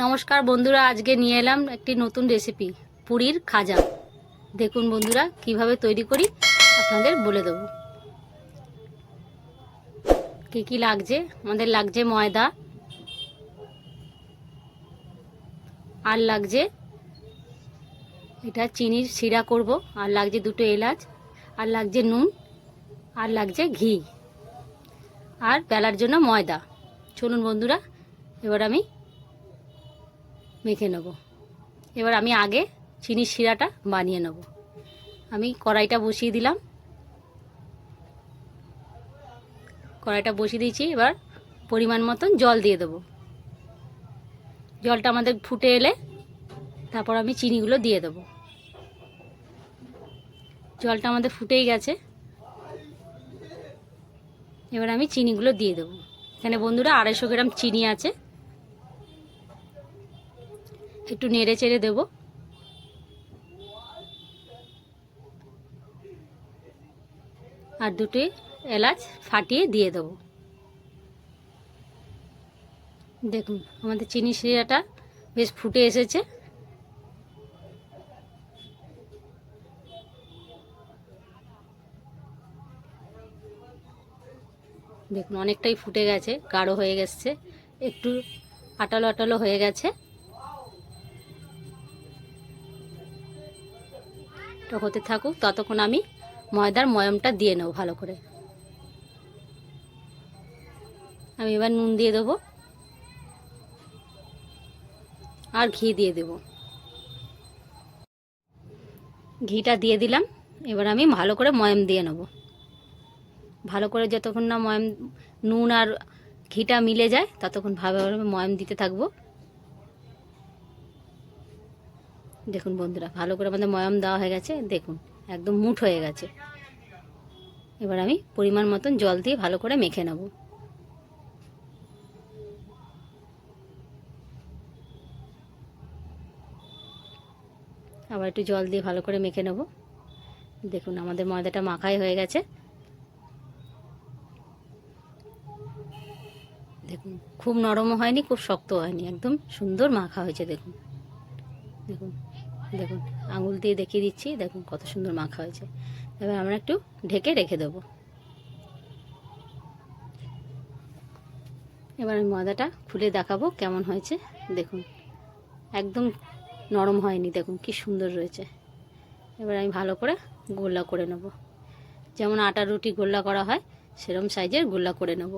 নমস্কার বন্ধুরা, আজকে নিয়ে এলাম একটি নতুন রেসিপি পুরীর খাজা। দেখুন বন্ধুরা কিভাবে তৈরি করি আপনাদের বলে দেবো। কি কি লাগছে? আমাদের লাগছে ময়দা, আর লাগছে এটা চিনির শিরা করব, আর লাগছে দুটো এলাচ, আর লাগছে নুন, আর লাগছে ঘি, আর বেলার জন্য ময়দা। চলুন বন্ধুরা, এবার আমি মেখে নেব। এবার আমি আগে চিনির শিরাটা বানিয়ে নেব। আমি কড়াইটা বসিয়ে দিলাম, কড়াইটা বসিয়ে দিয়েছি। এবার পরিমাণ মতন জল দিয়ে দেবো। জলটা আমাদের ফুটে এলে তারপর আমি চিনিগুলো দিয়ে দেবো। জলটা আমাদের ফুটেই গেছে, এবার আমি চিনিগুলো দিয়ে দেবো। এখানে বন্ধুরা 250 গ্রাম চিনি আছে। একটু নেড়ে চেড়ে দেবো। আর দুটো এলাচ ফাটিয়ে দিয়ে দেবো। দেখুন আমাদের চিনি শিরাটা বেশ ফুটে এসেছে। দেখুন অনেকটাই ফুটে গেছে, গাঢ় হয়ে গেছে, একটু আটালো আটালো হয়ে গেছে। তো হতে থাকুক, ততক্ষণ আমি ময়দার ময়মটা দিয়ে নেব ভালো করে। আমি এবার নুন দিয়ে দেবো আর ঘি দিয়ে দেব। ঘিটা দিয়ে দিলাম। এবার আমি ভালো করে ময়ম দিয়ে নেব। ভালো করে যতক্ষণ না ময়ম, নুন আর ঘিটা মিলে যায় ততক্ষণ ভালোভাবে ময়ম দিতে থাকবো। দেখুন বন্ধুরা ভালো করে আমাদের ময়ম দেওয়া হয়ে গেছে। দেখুন একদম মুঠ হয়ে গেছে। এবার আমি পরিমাণ মতন জল দিয়ে ভালো করে মেখে নেব। আবার একটু জল দিয়ে ভালো করে মেখে নেব। দেখুন আমাদের ময়দাটা মাখাই হয়ে গেছে। দেখুন খুব নরমও হয়নি, খুব শক্ত হয়নি, একদম সুন্দর মাখা হয়েছে। দেখুন দেখুন দেখুন আঙুল দিয়ে দেখিয়ে দিচ্ছি, দেখুন কত সুন্দর মাখা হয়েছে। এবার আমরা একটু ঢেকে রেখে দেব। এবার আমি ময়দাটা খুলে দেখাবো কেমন হয়েছে। দেখুন একদম নরম হয়নি, দেখুন কি সুন্দর রয়েছে। এবার আমি ভালো করে গোল্লা করে নেব। যেমন আটার রুটি গোল্লা করা হয় সেরকম সাইজের গোল্লা করে নেব।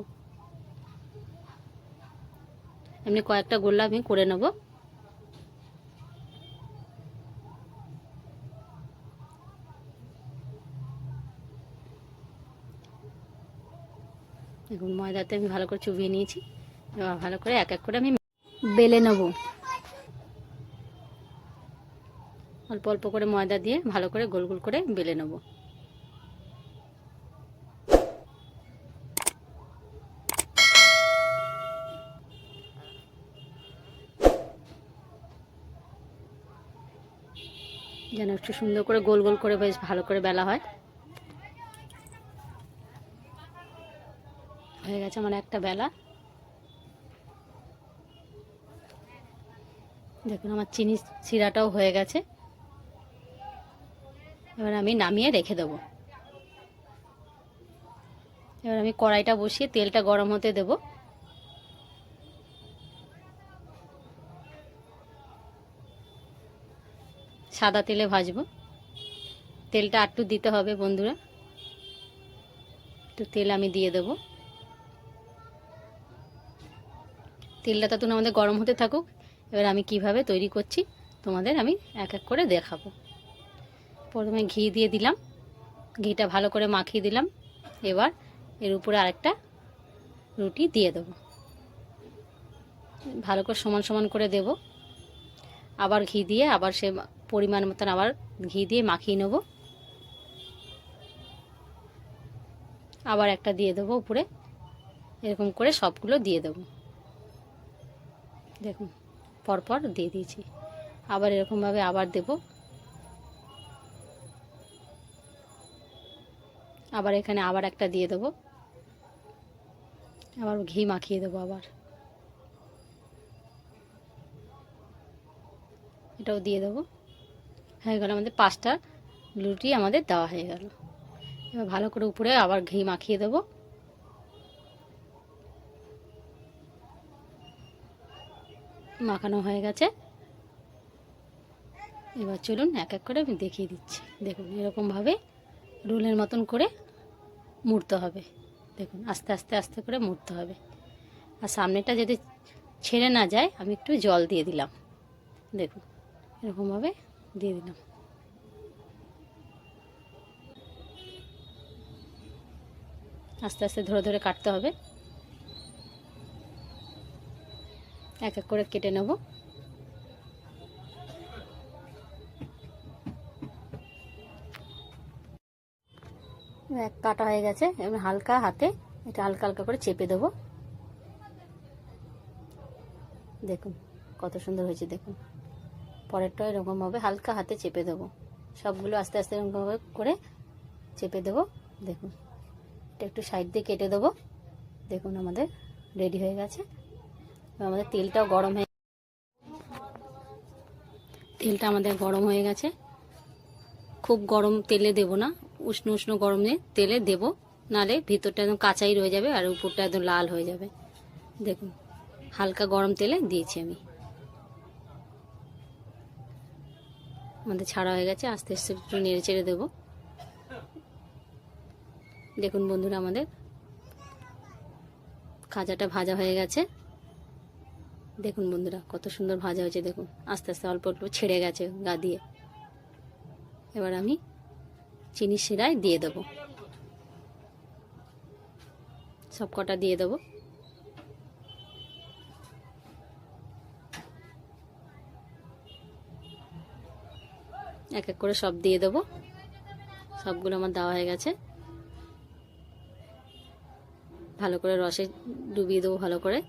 এমনি কয়েকটা গোল্লা আমি করে নেব। দেখুন ময়দাতে আমি ভালো করে চুবিয়ে নিয়েছি। এবার ভালো করে এক এক করে আমি বেলে নেব। অল্প অল্প করে ময়দা দিয়ে ভালো করে গোল গোল করে বেলে নেব। যেন একটু সুন্দর করে গোল গোল করে বেশ ভালো করে বেলা হয়। হয়ে গেছে আমার একটা বেলা। দেখুন আমার চিনি শিরাটাও হয়ে গেছে। এবার আমি নামিয়ে রেখে দেবো। এবার আমি কড়াইটা বসিয়ে তেলটা গরম হতে দেব। সাদা তেলে ভাজবো। তেলটা একটু দিতে হবে বন্ধুরা, একটু তেল আমি দিয়ে দেব। তেলটা তখন আমাদের গরম হতে থাকুক। এবার আমি কিভাবে তৈরি করছি তোমাদের আমি এক এক করে দেখাবো। প্রথমে ঘি দিয়ে দিলাম, ঘিটা ভালো করে মাখিয়ে দিলাম। এবার এর উপরে আরেকটা রুটি দিয়ে দেব, ভালো করে সমান সমান করে দেব। আবার ঘি দিয়ে আবার সে পরিমাণ মতন আবার ঘি দিয়ে মাখিয়ে নেব। আবার একটা দিয়ে দেবো উপরে, এরকম করে সবগুলো দিয়ে দেব। দেখুন পরপর দিয়ে দিয়েছি। আবার এরকমভাবে আবার দেব। আবার এখানে আবার একটা দিয়ে দেবো। আবার ঘি মাখিয়ে দেবো। আবার এটাও দিয়ে দেবো। হয়ে গেল আমাদের 5টা রুটি আমাদের দেওয়া হয়ে গেল। এবার ভালো করে উপরে আবার ঘি মাখিয়ে দেবো। মাখানো হয়ে গেছে। এবার চলুন এক এক করে আমি দেখিয়ে দিচ্ছি। দেখুন এরকমভাবে রোলের মতন করে মুড়তে হবে। দেখুন আস্তে আস্তে আস্তে করে মুড়তে হবে। আর সামনেটা যদি ছেড়ে না যায় আমি একটু জল দিয়ে দিলাম। দেখুন এরকমভাবে দিয়ে দিলাম। আস্তে আস্তে ধরে ধরে কাটতে হবে। এক এক করে কেটে নেব। এক কাটা হয়ে গেছে। এবার হালকা হাতে এটা হালকা হালকা করে চেপে দেবো। দেখুন কত সুন্দর হয়েছে। দেখুন পরেরটা এরকমভাবে হালকা হাতে চেপে দেবো। সবগুলো আস্তে আস্তে এরকমভাবে করে চেপে দেবো। দেখুন এটা একটু সাইড দিয়ে কেটে দেবো। দেখুন আমাদের রেডি হয়ে গেছে। আমাদের তেলটাও গরম হয়ে তেলটা আমাদের গরম হয়ে গেছে। খুব গরম তেলে দেব না, উষ্ণ উষ্ণ গরমে তেলে দেব, নালে ভিতরটা একদম কাঁচাই রয়ে যাবে আর উপরটা একদম লাল হয়ে যাবে। দেখুন হালকা গরম তেলে দিয়েছি আমি। আমাদের ছাড়া হয়ে গেছে। আস্তে আস্তে একটু নেড়ে চেড়ে দেবো। দেখুন বন্ধুরা আমাদের খাজাটা ভাজা হয়ে গেছে। দেখুন বন্ধুরা কত সুন্দর ভাজা হয়েছে। দেখুন আস্তে আস্তে অল্প অল্প ছেড়ে গেছে গা দিয়ে। এবার আমি চিনির শিরায় দিয়ে দেবো। সব কটা দিয়ে দেবো। এক এক করে সব দিয়ে দেবো। সবগুলো আমার দেওয়া হয়ে গেছে। ভালো করে রসে ডুবিয়ে দেবো ভালো করে।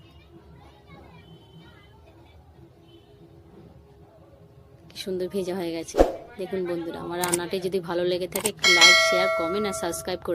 কি সুন্দর ভেজা হয়ে গেছে। দেখুন বন্ধুরা আমার রান্নাটি যদি ভালো লেগে থাকে একটু লাইক, শেয়ার, কমেন্ট আর সাবস্ক্রাইব করে